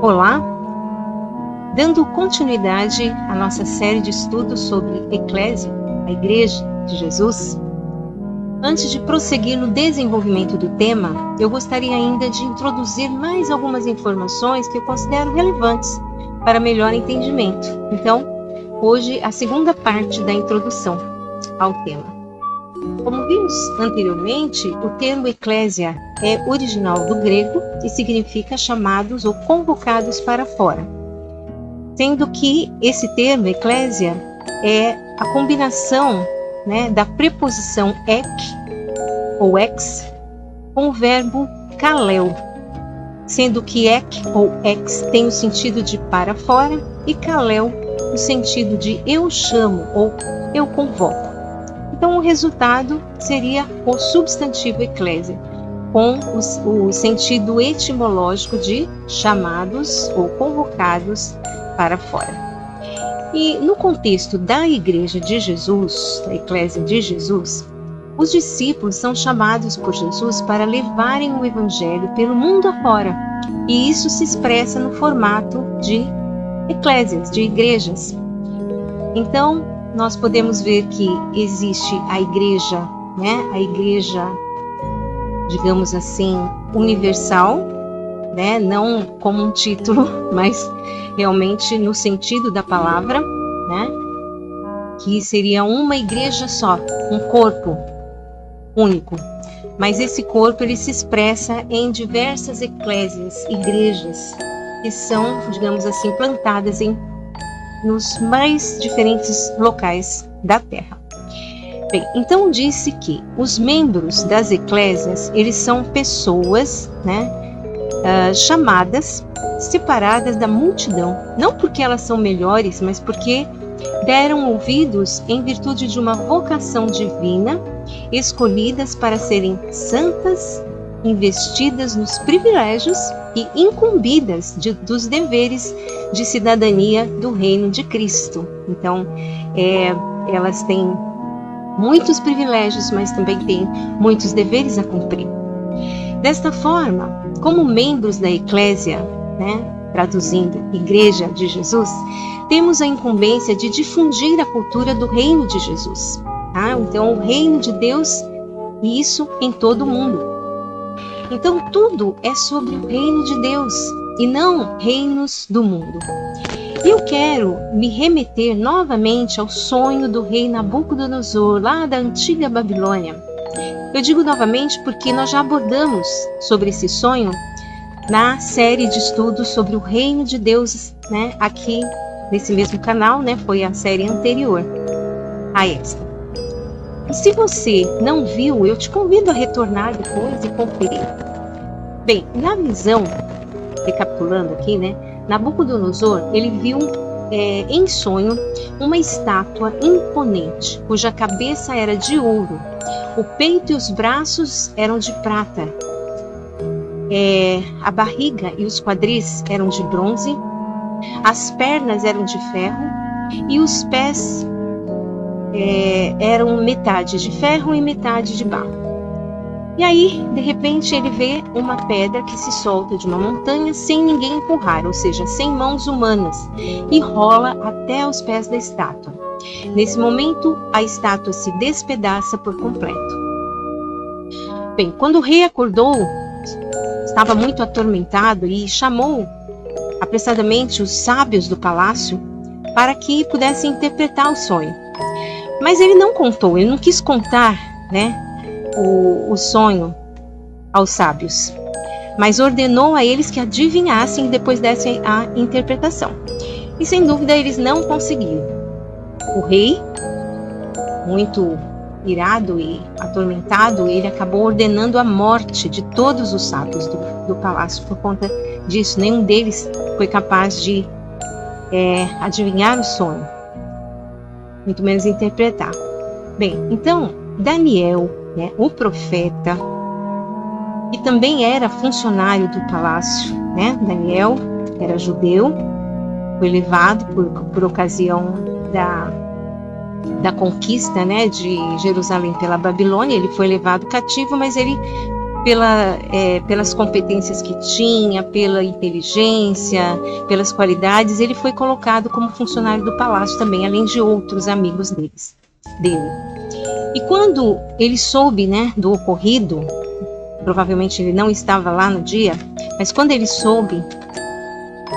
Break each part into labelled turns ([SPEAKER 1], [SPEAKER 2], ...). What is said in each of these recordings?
[SPEAKER 1] Olá! Dando continuidade à nossa série de estudos sobre Eclésia, a Igreja de Jesus, antes de prosseguir no desenvolvimento do tema, eu gostaria ainda de introduzir mais algumas informações que eu considero relevantes para melhor entendimento. Então, hoje a segunda parte da introdução ao tema. Como vimos anteriormente, o termo eclésia é original do grego e significa chamados ou convocados para fora. Sendo que esse termo eclésia é a combinação da preposição ek ou ex com o verbo kaleo, sendo que ek ou ex tem o sentido de para fora e kaleo o sentido de eu chamo ou eu convoco. Então, o resultado seria o substantivo eclésia, com o sentido etimológico de chamados ou convocados para fora. E no contexto da Igreja de Jesus, da Eclésia de Jesus, os discípulos são chamados por Jesus para levarem o Evangelho pelo mundo afora, e isso se expressa no formato de eclésias, de igrejas. Então, nós podemos ver que existe a igreja, a igreja, digamos assim, universal, não como um título, mas realmente no sentido da palavra, que seria uma igreja só, um corpo único. Mas esse corpo ele se expressa em diversas eclésias, igrejas, que são, digamos assim, plantadas nos mais diferentes locais da Terra. Bem, então disse que os membros das eclésias, eles são pessoas, chamadas, separadas da multidão, não porque elas são melhores, mas porque deram ouvidos em virtude de uma vocação divina, escolhidas para serem santas, investidas nos privilégios e incumbidas dos deveres de cidadania do reino de Cristo. Então, elas têm muitos privilégios, mas também têm muitos deveres a cumprir. Desta forma, como membros da Eclésia, traduzindo Igreja de Jesus, temos a incumbência de difundir a cultura do reino de Jesus. Então, o reino de Deus, e isso em todo o mundo. Então, tudo é sobre o reino de Deus e não reinos do mundo. E eu quero me remeter novamente ao sonho do rei Nabucodonosor, lá da antiga Babilônia. Eu digo novamente porque nós já abordamos sobre esse sonho na série de estudos sobre o reino de Deus, aqui nesse mesmo canal, foi a série anterior a esta. E se você não viu, eu te convido a retornar depois e conferir. Bem, na visão, recapitulando aqui, Nabucodonosor, ele viu em sonho uma estátua imponente, cuja cabeça era de ouro, o peito e os braços eram de prata, a barriga e os quadris eram de bronze, as pernas eram de ferro e os pés eram metade de ferro e metade de barro. E aí, de repente, ele vê uma pedra que se solta de uma montanha sem ninguém empurrar, ou seja, sem mãos humanas, e rola até os pés da estátua. Nesse momento, a estátua se despedaça por completo. Bem, quando o rei acordou, estava muito atormentado e chamou apressadamente os sábios do palácio para que pudessem interpretar o sonho. Mas ele não contou, ele não quis contar, o sonho aos sábios, mas ordenou a eles que adivinhassem e depois dessem a interpretação. E sem dúvida eles não conseguiram. O rei, muito irado e atormentado, ele acabou ordenando a morte de todos os sábios do palácio por conta disso. Nenhum deles foi capaz de adivinhar o sonho, muito menos interpretar. Bem, então Daniel, o profeta, que também era funcionário do palácio, Daniel era judeu, foi levado por ocasião da conquista, de Jerusalém pela Babilônia. Ele foi levado cativo, mas ele pelas competências que tinha, pela inteligência, pelas qualidades, ele foi colocado como funcionário do palácio também, além de outros amigos dele. E quando ele soube, né, do ocorrido, provavelmente ele não estava lá no dia, mas quando ele soube,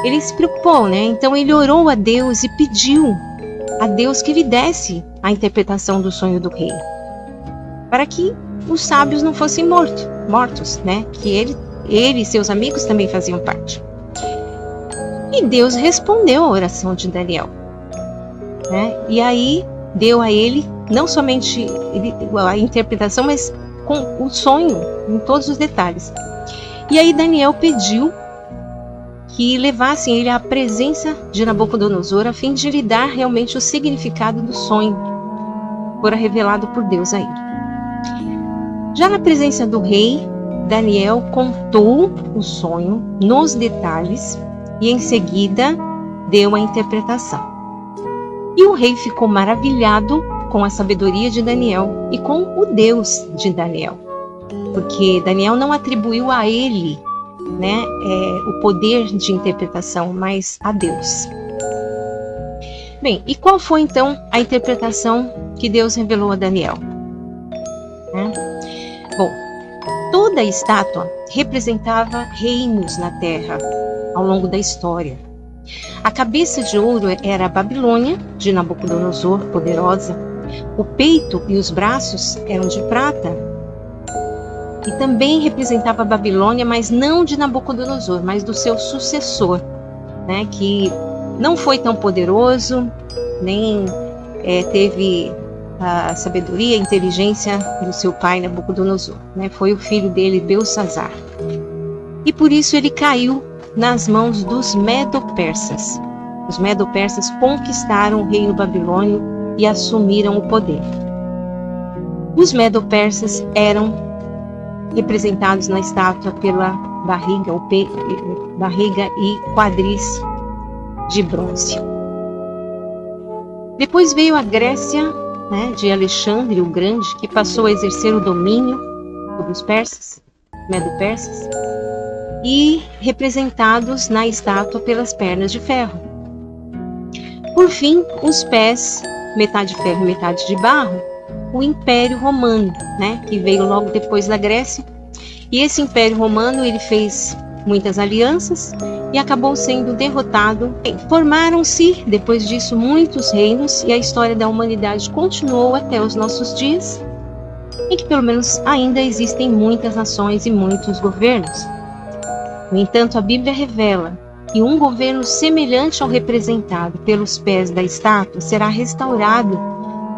[SPEAKER 1] ele se preocupou, né? Então ele orou a Deus e pediu a Deus que lhe desse a interpretação do sonho do rei, para que os sábios não fossem mortos, né? Que ele e seus amigos também faziam parte. E Deus respondeu a oração de Daniel, né? E aí deu a ele não somente a interpretação, mas com o sonho em todos os detalhes. E aí Daniel pediu que levassem ele à presença de Nabucodonosor, a fim de lhe dar realmente o significado do sonho, fora revelado por Deus a ele. Já na presença do rei, Daniel contou o sonho nos detalhes e em seguida deu a interpretação. E o rei ficou maravilhado com a sabedoria de Daniel e com o Deus de Daniel, porque Daniel não atribuiu a ele, né, o poder de interpretação, mas a Deus. Bem, e qual foi então a interpretação que Deus revelou a Daniel? Bom, toda a estátua representava reinos na terra ao longo da história. A cabeça de ouro era a Babilônia, de Nabucodonosor, poderosa. O peito e os braços eram de prata. E também representava a Babilônia, mas não de Nabucodonosor, mas do seu sucessor, né, que não foi tão poderoso, nem teve a sabedoria e a inteligência do seu pai Nabucodonosor, né? Foi o filho dele, Belsassar. E por isso ele caiu nas mãos dos Medo-Persas. Os Medo-Persas conquistaram o reino babilônio e assumiram o poder. Os Medo-Persas eram representados na estátua pela barriga e quadris de bronze. Depois veio a Grécia, né, de Alexandre o Grande, que passou a exercer o domínio sobre os persas, Medo-Persas, e representados na estátua pelas pernas de ferro. Por fim, os pés, metade de ferro e metade de barro, o Império Romano, né, que veio logo depois da Grécia. E esse Império Romano, ele fez muitas alianças e acabou sendo derrotado. Formaram-se, depois disso, muitos reinos e a história da humanidade continuou até os nossos dias, em que pelo menos ainda existem muitas nações e muitos governos. No entanto, a Bíblia revela que um governo semelhante ao representado pelos pés da estátua será restaurado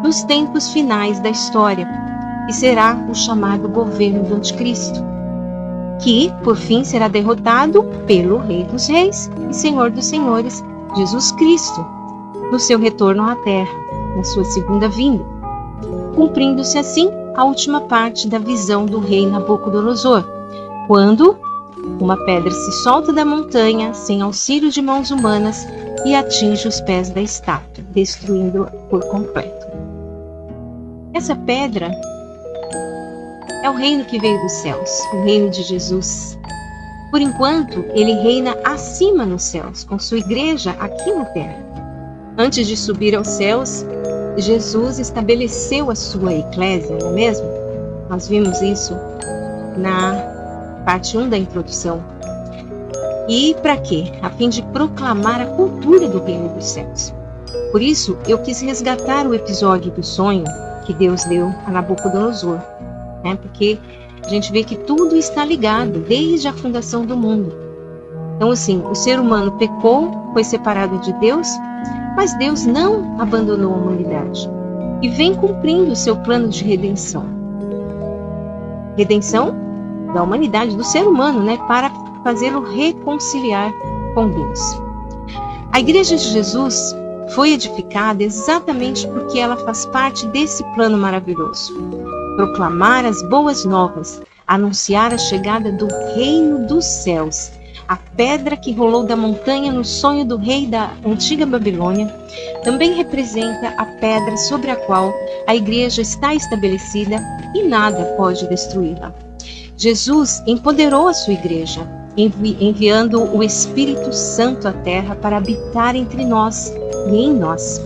[SPEAKER 1] nos tempos finais da história e será o chamado governo do Anticristo, que, por fim, será derrotado pelo Rei dos Reis e Senhor dos Senhores, Jesus Cristo, no seu retorno à Terra, na sua segunda vinda, cumprindo-se assim a última parte da visão do rei Nabucodonosor, quando uma pedra se solta da montanha sem auxílio de mãos humanas e atinge os pés da estátua, destruindo-a por completo. Essa pedra é o reino que veio dos céus, o reino de Jesus. Por enquanto, ele reina acima nos céus, com sua igreja aqui na terra. Antes de subir aos céus, Jesus estabeleceu a sua eclésia, não é mesmo? Nós vimos isso na parte 1 da introdução. E para quê? A fim de proclamar a cultura do reino dos céus. Por isso, eu quis resgatar o episódio do sonho que Deus deu a Nabucodonosor, né? Porque a gente vê que tudo está ligado desde a fundação do mundo. Então, assim, o ser humano pecou, foi separado de Deus, mas Deus não abandonou a humanidade e vem cumprindo o seu plano de redenção. Redenção da humanidade, do ser humano, né? Para fazê-lo reconciliar com Deus. A Igreja de Jesus foi edificada exatamente porque ela faz parte desse plano maravilhoso. Proclamar as boas novas, anunciar a chegada do reino dos céus. A pedra que rolou da montanha no sonho do rei da antiga Babilônia também representa a pedra sobre a qual a igreja está estabelecida e nada pode destruí-la. Jesus empoderou a sua igreja, enviando o Espírito Santo à terra para habitar entre nós e em nós.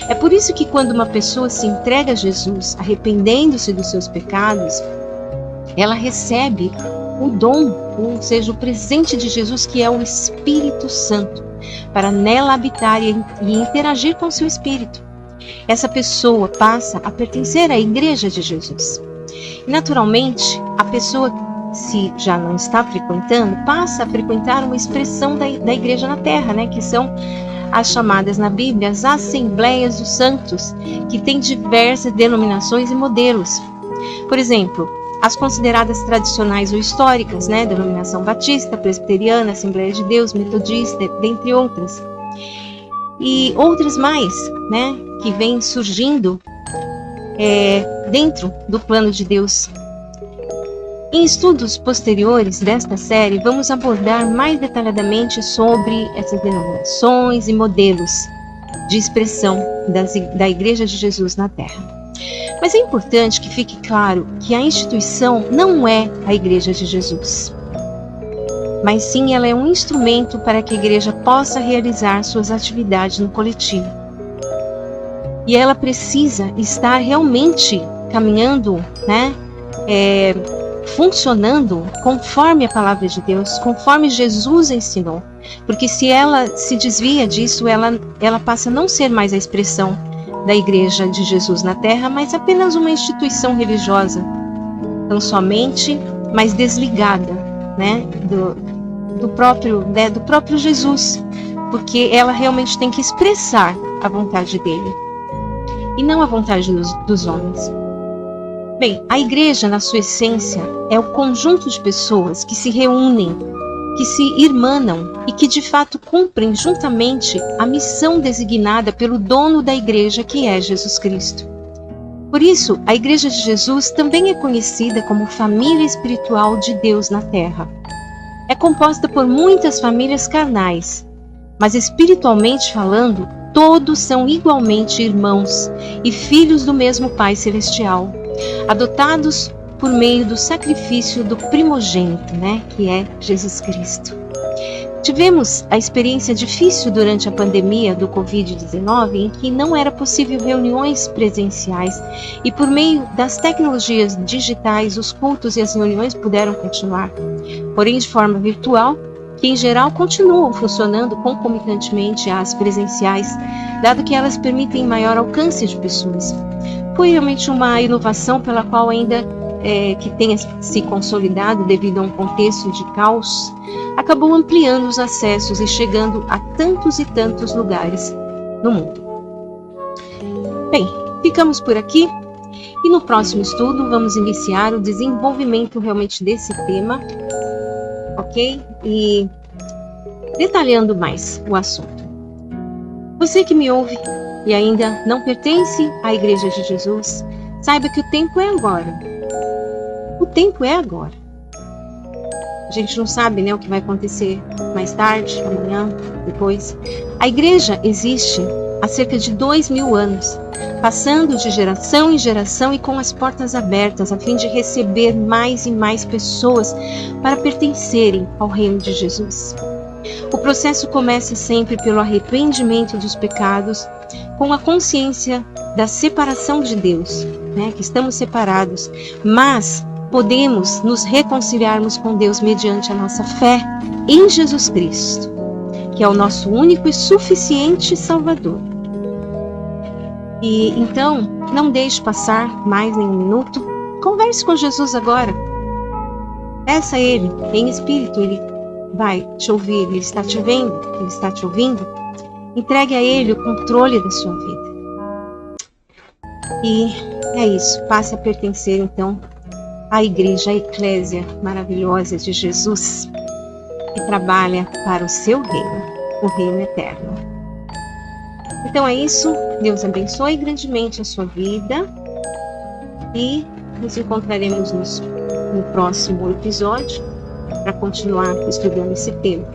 [SPEAKER 1] É por isso que quando uma pessoa se entrega a Jesus, arrependendo-se dos seus pecados, ela recebe o dom, ou seja, o presente de Jesus, que é o Espírito Santo, para nela habitar e interagir com o seu Espírito. Essa pessoa passa a pertencer à igreja de Jesus. E, naturalmente, a pessoa, se já não está frequentando, passa a frequentar uma expressão da igreja na terra, né? Que são as chamadas na Bíblia as Assembleias dos Santos, que têm diversas denominações e modelos. Por exemplo, as consideradas tradicionais ou históricas, né? Denominação batista, presbiteriana, Assembleia de Deus, metodista, dentre outras. E outras mais, né? Que vêm surgindo dentro do plano de Deus. Em estudos posteriores desta série, vamos abordar mais detalhadamente sobre essas denominações e modelos de expressão da Igreja de Jesus na Terra. Mas é importante que fique claro que a instituição não é a Igreja de Jesus, mas sim ela é um instrumento para que a Igreja possa realizar suas atividades no coletivo. E ela precisa estar realmente caminhando, né? Funcionando conforme a palavra de Deus, conforme Jesus ensinou. Porque se ela se desvia disso, ela passa a não ser mais a expressão da Igreja de Jesus na Terra, mas apenas uma instituição religiosa, tão somente, mas desligada, né, do próprio Jesus, porque ela realmente tem que expressar a vontade dele e não a vontade dos homens. Bem, a igreja, na sua essência, é o conjunto de pessoas que se reúnem, que se irmanam e que de fato cumprem juntamente a missão designada pelo dono da igreja, que é Jesus Cristo. Por isso, a Igreja de Jesus também é conhecida como família espiritual de Deus na Terra. É composta por muitas famílias carnais, mas espiritualmente falando, todos são igualmente irmãos e filhos do mesmo Pai Celestial, adotados por meio do sacrifício do primogênito, né, que é Jesus Cristo. Tivemos a experiência difícil durante a pandemia do Covid-19, em que não era possível reuniões presenciais e por meio das tecnologias digitais, os cultos e as reuniões puderam continuar, porém de forma virtual, que em geral continuam funcionando concomitantemente às presenciais, dado que elas permitem maior alcance de pessoas. Foi realmente uma inovação pela qual ainda que tenha se consolidado devido a um contexto de caos, acabou ampliando os acessos e chegando a tantos e tantos lugares no mundo. Bem, ficamos por aqui e no próximo estudo vamos iniciar o desenvolvimento realmente desse tema, ok? E detalhando mais o assunto. Você que me ouve e ainda não pertence à Igreja de Jesus, saiba que o tempo é agora. O tempo é agora. A gente não sabe, né, o que vai acontecer mais tarde, amanhã, depois. A igreja existe há cerca de 2000 anos, passando de geração em geração e com as portas abertas, a fim de receber mais e mais pessoas para pertencerem ao reino de Jesus. O processo começa sempre pelo arrependimento dos pecados, com a consciência da separação de Deus, né, que estamos separados, mas podemos nos reconciliarmos com Deus mediante a nossa fé em Jesus Cristo, que é o nosso único e suficiente Salvador. E então, não deixe passar mais nenhum minuto. Converse com Jesus agora. Peça a Ele, em espírito, Ele vai te ouvir, Ele está te vendo, Ele está te ouvindo. Entregue a Ele o controle da sua vida. E é isso, passe a pertencer então a igreja, a eclésia maravilhosa de Jesus, que trabalha para o seu reino, o reino eterno. Então é isso, Deus abençoe grandemente a sua vida e nos encontraremos no próximo episódio para continuar estudando esse tema.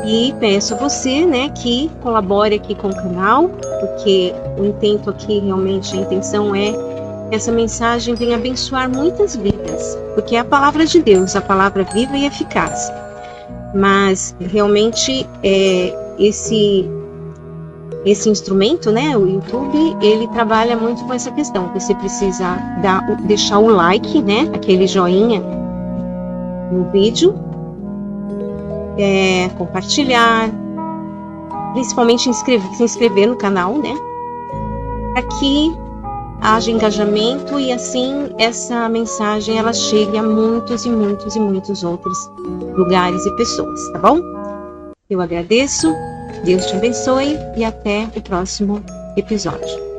[SPEAKER 1] E peço a você, né, que colabore aqui com o canal, porque o intento aqui realmente, a intenção é que essa mensagem venha abençoar muitas vidas, porque é a palavra de Deus, a palavra viva e eficaz. Mas realmente esse instrumento, né, o YouTube, ele trabalha muito com essa questão. Você precisa deixar o like, né, aquele joinha no vídeo, compartilhar, principalmente se inscrever no canal, né, para que haja engajamento e assim essa mensagem ela chegue a muitos e muitos e muitos outros lugares e pessoas, tá bom? Eu agradeço, Deus te abençoe e até o próximo episódio.